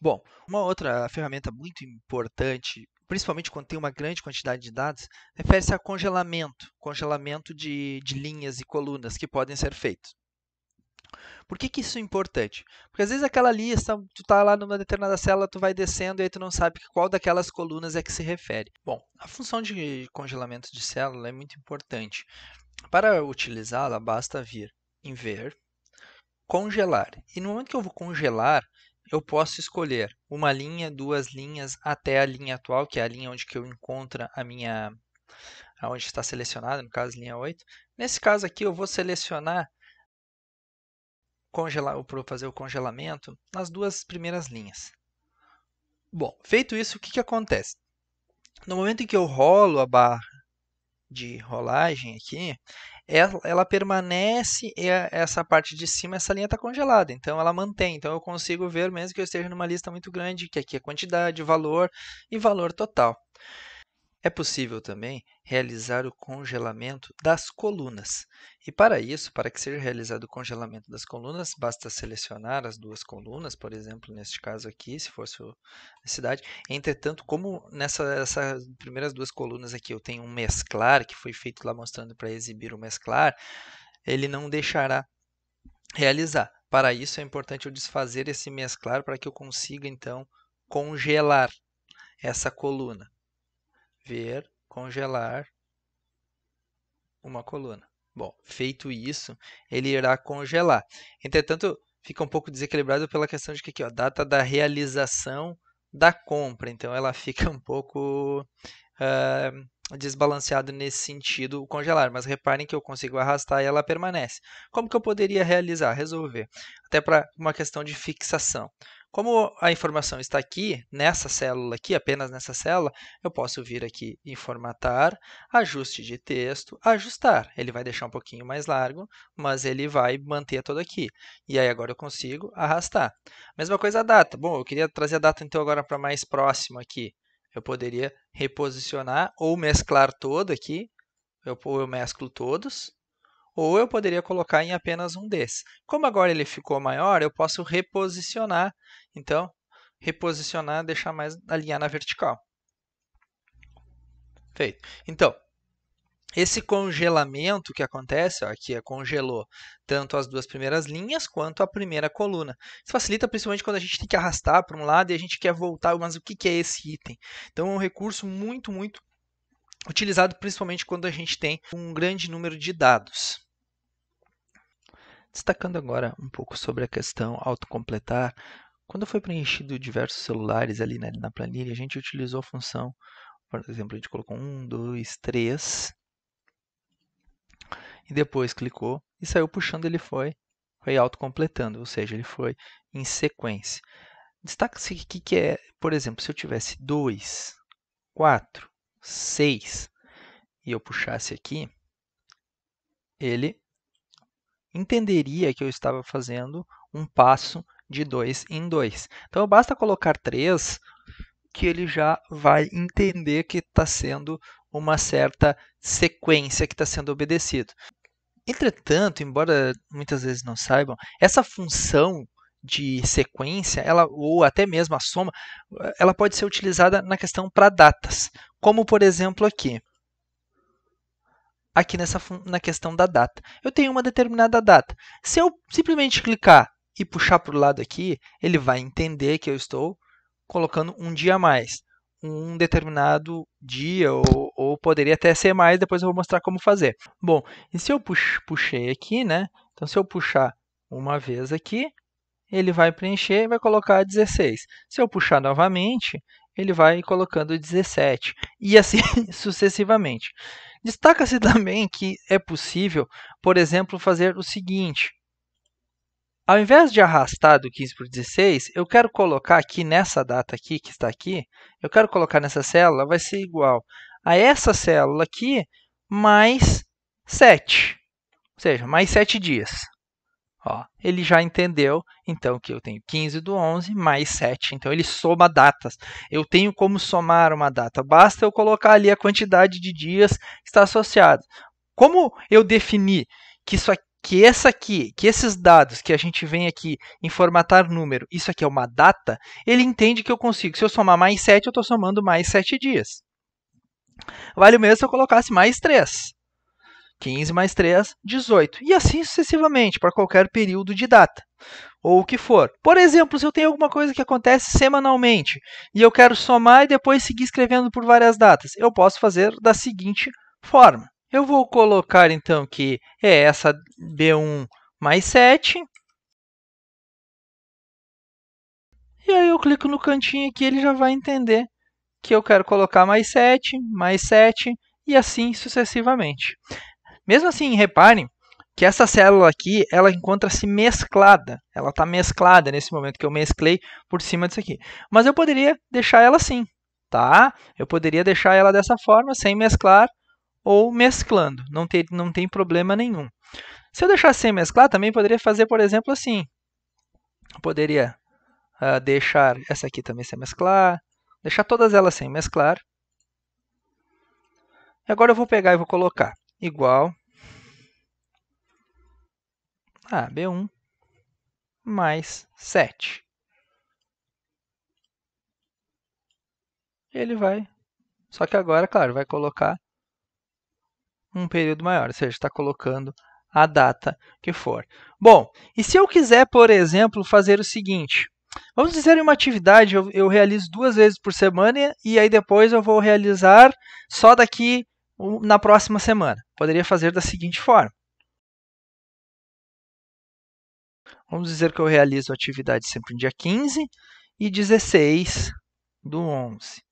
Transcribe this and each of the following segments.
Bom, uma outra ferramenta muito importante, principalmente quando tem uma grande quantidade de dados, refere-se a congelamento de linhas e colunas que podem ser feitos. Por que isso é importante? Porque às vezes aquela lista, tu está lá numa determinada célula, tu vai descendo e aí tu não sabe qual daquelas colunas é que se refere. Bom, a função de congelamento de célula é muito importante. Para utilizá-la, basta vir em ver, congelar. E no momento que eu vou congelar, eu posso escolher uma linha, duas linhas, até a linha atual, que é a linha onde que eu encontro onde está selecionada, no caso, linha 8. Nesse caso aqui, eu vou selecionar, para fazer o congelamento, nas duas primeiras linhas. Bom, feito isso, o que acontece? No momento em que eu rolo a barra de rolagem aqui, ela permanece, essa parte de cima, essa linha está congelada, então ela mantém. Então eu consigo ver, mesmo que eu esteja numa lista muito grande, que aqui é quantidade, valor e valor total. É possível também realizar o congelamento das colunas. E para isso, para que seja realizado o congelamento das colunas, basta selecionar as duas colunas, por exemplo, neste caso aqui, se fosse a necessidade. Entretanto, como essas primeiras duas colunas aqui eu tenho um mesclar, que foi feito lá mostrando para exibir o mesclar, ele não deixará realizar. Para isso é importante eu desfazer esse mesclar para que eu consiga, então, congelar essa coluna. Ver, congelar uma coluna. Bom, feito isso, ele irá congelar. Entretanto, fica um pouco desequilibrado pela questão de que aqui, ó, data da realização da compra. Então, ela fica um pouco desbalanceado nesse sentido, o congelar. Mas reparem que eu consigo arrastar e ela permanece. Como que eu poderia resolver? Até para uma questão de fixação. Como a informação está aqui, nessa célula aqui, apenas nessa célula, eu posso vir aqui em formatar, ajuste de texto, ajustar. Ele vai deixar um pouquinho mais largo, mas ele vai manter todo aqui. E aí agora eu consigo arrastar. Mesma coisa a data. Bom, eu queria trazer a data então agora para mais próximo aqui. Eu poderia reposicionar ou mesclar todo aqui. Eu mesclo todos. Ou eu poderia colocar em apenas um desses. Como agora ele ficou maior, eu posso reposicionar. Então, reposicionar, deixar mais alinhar na vertical. Feito. Então, esse congelamento que acontece, ó, aqui congelou tanto as duas primeiras linhas quanto a primeira coluna. Isso facilita principalmente quando a gente tem que arrastar para um lado e a gente quer voltar, mas o que é esse item? Então, é um recurso muito utilizado principalmente quando a gente tem um grande número de dados. Destacando agora um pouco sobre a questão autocompletar, quando foi preenchido diversos celulares ali na planilha, a gente utilizou a função, por exemplo, a gente colocou 1, 2, 3, e depois clicou e saiu puxando, ele foi autocompletando, ou seja, ele foi em sequência. Destaca-se aqui que por exemplo, se eu tivesse 2, 4, 6 e eu puxasse aqui, ele entenderia que eu estava fazendo um passo de 2 em 2. Então, basta colocar 3 que ele já vai entender que está sendo uma certa sequência que está sendo obedecido. Entretanto, embora muitas vezes não saibam, essa função de sequência, ou até mesmo a soma, ela pode ser utilizada na questão para datas, como por exemplo aqui na questão da data. Eu tenho uma determinada data. Se eu simplesmente clicar e puxar para o lado aqui, ele vai entender que eu estou colocando um dia a mais, um determinado dia, ou poderia até ser mais, depois eu vou mostrar como fazer. Bom, e se eu puxei aqui, né? Então, se eu puxar uma vez aqui, ele vai preencher e vai colocar 16. Se eu puxar novamente, ele vai colocando 17, e assim sucessivamente. Destaca-se também que é possível, por exemplo, fazer o seguinte. Ao invés de arrastar do 15 para o 16, eu quero colocar aqui nessa data aqui, que está aqui, eu quero colocar nessa célula, vai ser igual a essa célula aqui, mais 7. Ou seja, mais 7 dias. Ó, ele já entendeu, então, que eu tenho 15 do 11 mais 7. Então, ele soma datas. Eu tenho como somar uma data. Basta eu colocar ali a quantidade de dias que está associada. Como eu defini que que esses dados que a gente vem aqui em formatar número, isso aqui é uma data, ele entende que eu consigo. Se eu somar mais 7, eu estou somando mais 7 dias. Vale o mesmo se eu colocasse mais 3. 15 mais 3, 18. E assim sucessivamente, para qualquer período de data, ou o que for. Por exemplo, se eu tenho alguma coisa que acontece semanalmente, e eu quero somar e depois seguir escrevendo por várias datas, eu posso fazer da seguinte forma. Eu vou colocar, então, que é essa B1 mais 7. E aí eu clico no cantinho aqui, ele já vai entender que eu quero colocar mais 7 e assim sucessivamente. Mesmo assim, reparem que essa célula aqui, ela encontra-se mesclada. Ela está mesclada nesse momento que eu mesclei por cima disso aqui. Mas eu poderia deixar ela assim, tá? Eu poderia deixar ela dessa forma, sem mesclar ou mesclando. Não tem problema nenhum. Se eu deixar sem mesclar, também poderia fazer, por exemplo, assim. Eu poderia deixar essa aqui também sem mesclar, deixar todas elas sem mesclar. E agora eu vou pegar e vou colocar igual a B1 mais 7. Ele vai, só que agora, claro, vai colocar um período maior, ou seja, está colocando a data que for. Bom, e se eu quiser, por exemplo, fazer o seguinte, vamos dizer uma atividade eu realizo 2 vezes por semana e aí depois eu vou realizar só daqui na próxima semana. Poderia fazer da seguinte forma. Vamos dizer que eu realizo a atividade sempre no dia 15 e 16 do 11.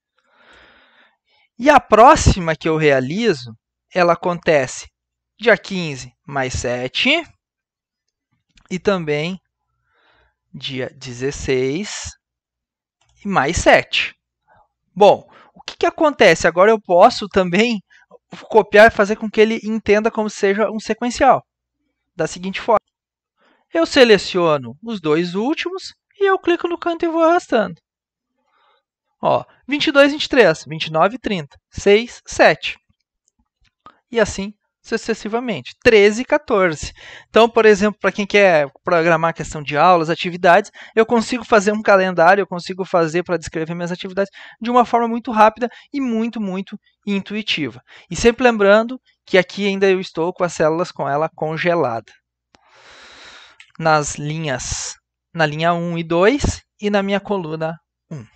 E a próxima que eu realizo, ela acontece dia 15 mais 7 e também dia 16 e mais 7. Bom, o que acontece? Agora eu posso também copiar e fazer com que ele entenda como seja um sequencial. Da seguinte forma. Eu seleciono os 2 últimos e eu clico no canto e vou arrastando. Ó, 22, 23, 29, 30, 6, 7. E assim sucessivamente. 13 e 14. Então, por exemplo, para quem quer programar a questão de aulas, atividades, eu consigo fazer um calendário, eu consigo fazer para descrever minhas atividades de uma forma muito rápida e muito intuitiva. E sempre lembrando que aqui ainda eu estou com as células com ela congelada. Na linha 1 e 2 e na minha coluna 1.